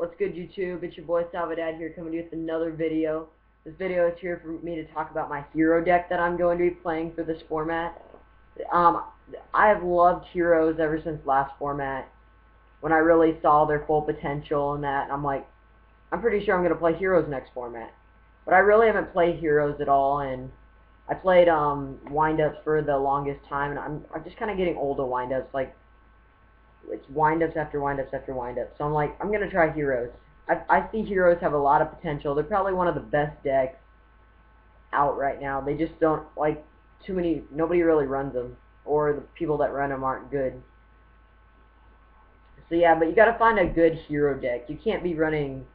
What's good, YouTube? It's your boy Salvadad here, coming to you with another video. This video is here for me to talk about my hero deck that I'm going to be playing for this format. Um, I have loved heroes ever since last format, when I really saw their full potential and that, and I'm like, I'm pretty sure I'm going to play heroes next format. But I really haven't played heroes at all, and I played wind-ups for the longest time, and I'm just kind of getting old of wind-ups. Like, it's wind-ups after wind-ups after wind-ups. So I'm like, I'm going to try heroes. I see heroes have a lot of potential. They're probably one of the best decks out right now. They just don't, like, nobody really runs them, or the people that run them aren't good. So yeah, but you got to find a good hero deck. You can't be running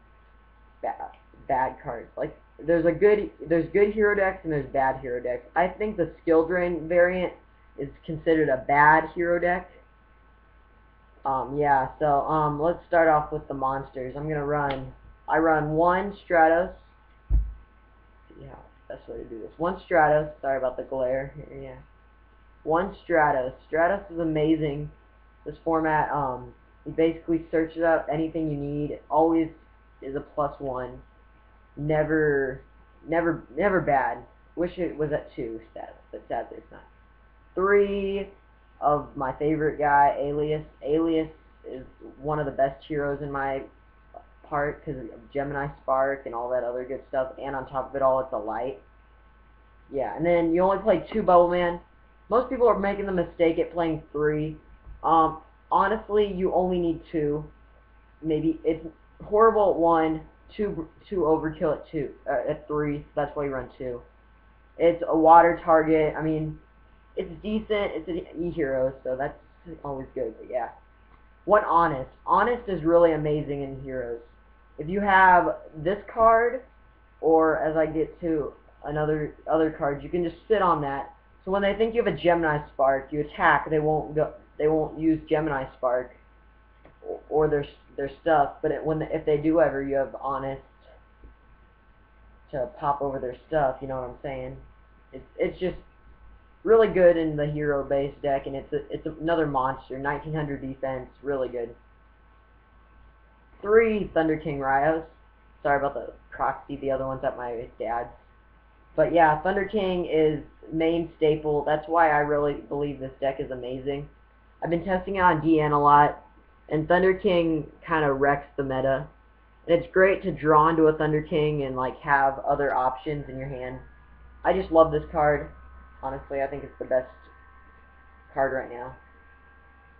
bad cards. Like, there's good hero decks and there's bad hero decks. I think the skill drain variant is considered a bad hero deck. Yeah, so let's start off with the monsters. I run one Stratos. Yeah, best way to do this. One Stratos. Sorry about the glare. Yeah, one Stratos. Stratos is amazing. This format, it basically searches out anything you need. It always is a +1. Never bad. Wish it was at 2 status, but sadly it's not. 3 of my favorite guy, Alias. Alias is one of the best heroes in my part because of Gemini Spark and all that other good stuff, and on top of it all, it's a light. Yeah, and then you only play 2 Bubble Man. Most people are making the mistake at playing 3. Honestly, you only need 2. Maybe it's horrible at 1, 2 overkill at 3. That's why you run 2. It's a water target. I mean, it's decent. It's an E-hero, so that's always good. But yeah, one Honest. Honest is really amazing in heroes. If you have this card, or as I get to other cards, you can just sit on that. So when they think you have a Gemini Spark, you attack. They won't use Gemini Spark or their stuff. But if they do ever, you have Honest to pop over their stuff. You know what I'm saying? It's just really good in the hero base deck, and it's another monster. 1900 defense, really good. 3 Thunder King Raios. Sorry about the proxy. The other one's at my dad's. But yeah, Thunder King is main staple. That's why I really believe this deck is amazing. I've been testing it on DN a lot, and Thunder King kind of wrecks the meta. And it's great to draw into a Thunder King and like have other options in your hand. I just love this card. Honestly, I think it's the best card right now.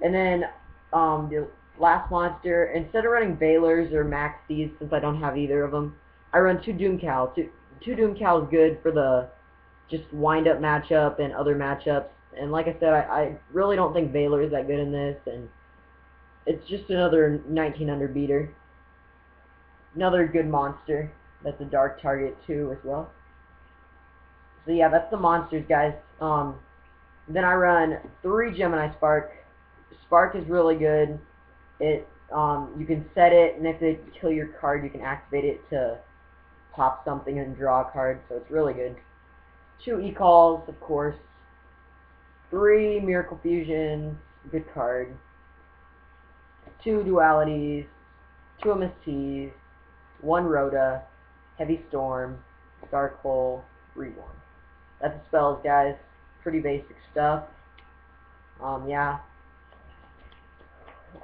And then the last monster, instead of running Veilers or Maxis, since I don't have either of them, I run 2 Doomcow. 2 Doomcow is good for the just wind-up matchup and other matchups. And like I said, I really don't think Veiler is that good in this, and it's just another 1900 beater. Another good monster. That's a dark target too as well. So yeah, that's the monsters, guys. Then I run 3 Gemini Spark. Spark is really good. You can set it, and if they kill your card, you can activate it to pop something and draw a card. So it's really good. 2 E-Calls, of course. 3 Miracle Fusions, good card. 2 Dualities. 2 MSTs. 1 Rhoda. Heavy Storm. Dark Hole. Reborn. That's the spells, guys. Pretty basic stuff. Yeah.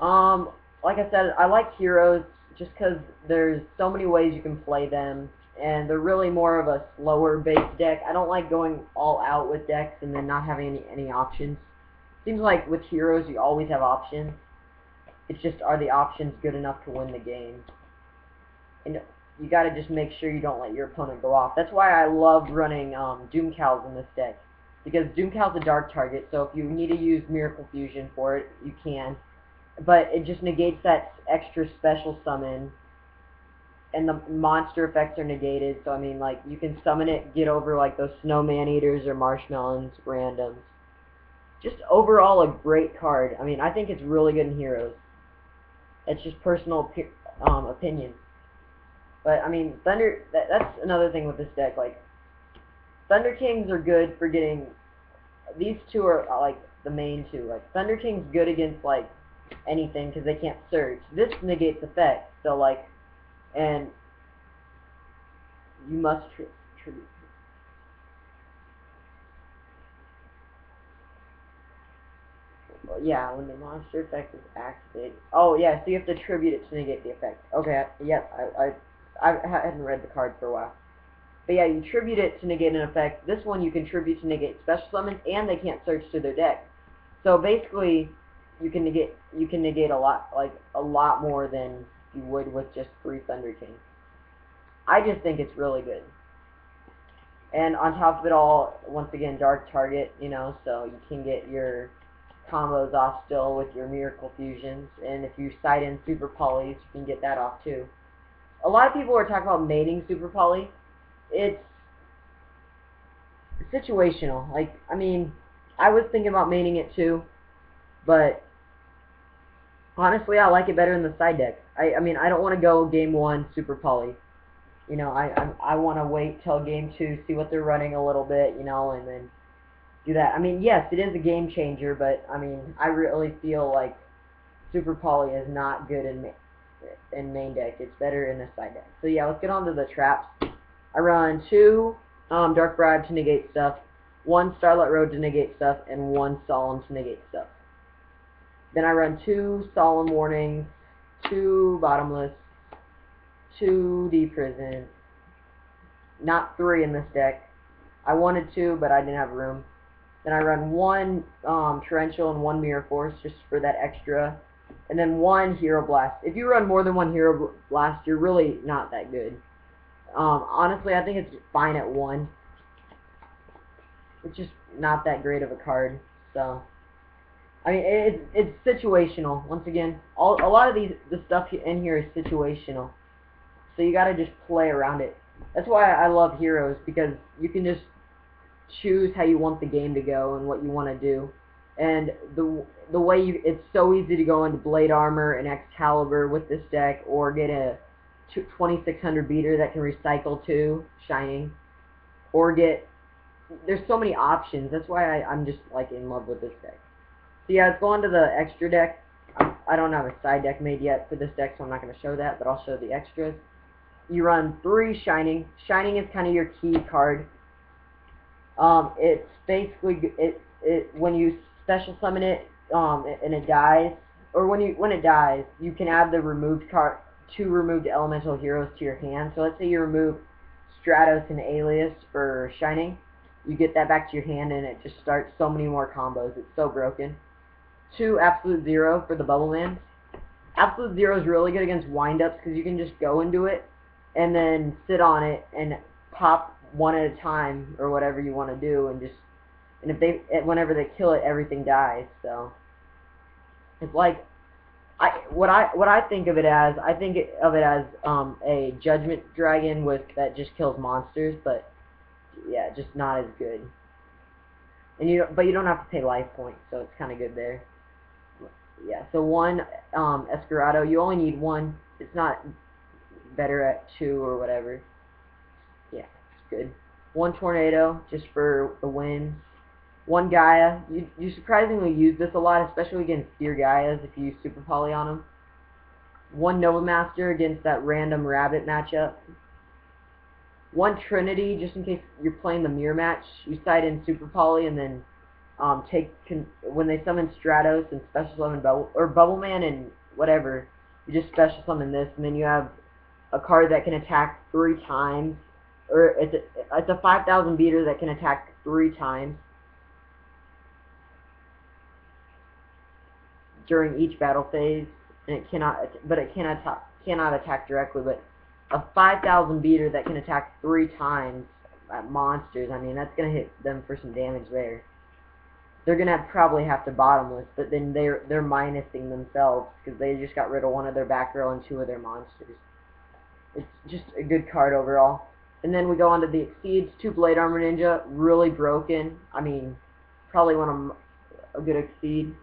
Like I said, I like heroes just because there's so many ways you can play them, and they're really more of a slower based deck. I don't like going all out with decks and then not having any options. Seems like with heroes you always have options. It's just, are the options good enough to win the game? And you gotta just make sure you don't let your opponent go off. That's why I love running Doomcows in this deck, because Doomcow's a dark target, so if you need to use Miracle Fusion for it, you can. But it just negates that extra special summon, and the monster effects are negated, so I mean, like, you can summon it, get over like those Snowman Eaters or Marshmelons randoms. Just overall a great card. I mean, I think it's really good in heroes. It's just personal opinion. But I mean, that's another thing with this deck. Like, Thunder Kings are good for getting. These 2 are like the main 2. Like, Thunder King's good against like anything because they can't search. This negates effects. So like, and you must tribute. Yeah, when the monster effect is activated. Oh yeah, so you have to tribute it to negate the effect. Okay, yep, I hadn't read the card for a while. But yeah, you tribute it to negate an effect. This one you can tribute to negate special summons, and they can't search through their deck. So basically, you can negate a lot more than you would with just 3 Thunder Kings. I just think it's really good. And on top of it all, once again, Dark Target, you know, so you can get your combos off still with your Miracle Fusions, and if you side in Super Polys, you can get that off too. A lot of people are talking about mating Super Poly. It's situational. Like, I mean, I was thinking about mating it too, but honestly, I like it better in the side deck. I mean, I don't want to go game 1 Super Poly. You know, I want to wait till game 2, see what they're running a little bit, you know, and then do that. I mean, yes, it is a game changer, but I mean, I really feel like Super Poly is not good in main deck. It's better in the side deck. So yeah, let's get on to the traps. I run 2 Dark Bribe to negate stuff, 1 Starlight Road to negate stuff, and 1 Solemn to negate stuff. Then I run 2 Solemn Warnings, 2 Bottomless, 2 Deep Prison, not 3 in this deck. I wanted 2, but I didn't have room. Then I run 1 Torrential and 1 Mirror Force just for that extra. And then 1 Hero Blast. If you run more than 1 Hero Blast, you're really not that good. Honestly, I think it's fine at 1. It's just not that great of a card. So, I mean, it's situational. Once again, a lot of the stuff in here is situational. So you gotta just play around it. That's why I love Heroes, because you can just choose how you want the game to go and what you want to do. And the way it's so easy to go into Blade Armor and Excalibur with this deck, or get a 2600 beater that can recycle 2 Shining, or there's so many options. That's why I'm just like in love with this deck. So yeah, let's go on to the extra deck. I don't have a side deck made yet for this deck, so I'm not going to show that, but I'll show the extras. You run 3 Shining. Shining is kind of your key card. It's basically when you special summon it, and it dies, or when it dies, you can add the removed card, 2 removed elemental heroes to your hand. So let's say you remove Stratos and Alias for Shining, you get that back to your hand, and it just starts so many more combos. It's so broken. 2 Absolute Zero for the Bubble Man. Absolute Zero is really good against windups because you can just go into it and then sit on it and pop 1 at a time or whatever you want to do, and whenever they kill it, everything dies. So it's like what I think of it as. I think of it as a Judgment Dragon that just kills monsters, but yeah, just not as good. And but you don't have to pay life points, so it's kind of good there. Yeah, so 1 Escarado. You only need 1. It's not better at 2 or whatever. Yeah, it's good. 1 Tornado just for the wins. 1 Gaia. You surprisingly use this a lot, especially against Fear Gaias if you use Super Poly on them. 1 Nova Master against that random rabbit matchup. 1 Trinity, just in case you're playing the mirror match. You side in Super Poly and then when they summon Stratos and special summon Bubble Man and whatever, you just special summon this, and then you have a card that can attack 3 times, or it's a 5,000 beater that can attack 3 times during each battle phase, and it cannot attack directly, but a 5,000 beater that can attack 3 times at monsters. I mean, that's gonna hit them for some damage there. They're gonna probably have to bottomless, but then they're minusing themselves because they just got rid of 1 of their back row and 2 of their monsters. It's just a good card overall. And then we go on to the Exceeds. 2 Blade Armor Ninja, really broken. I mean, probably a good Exceed.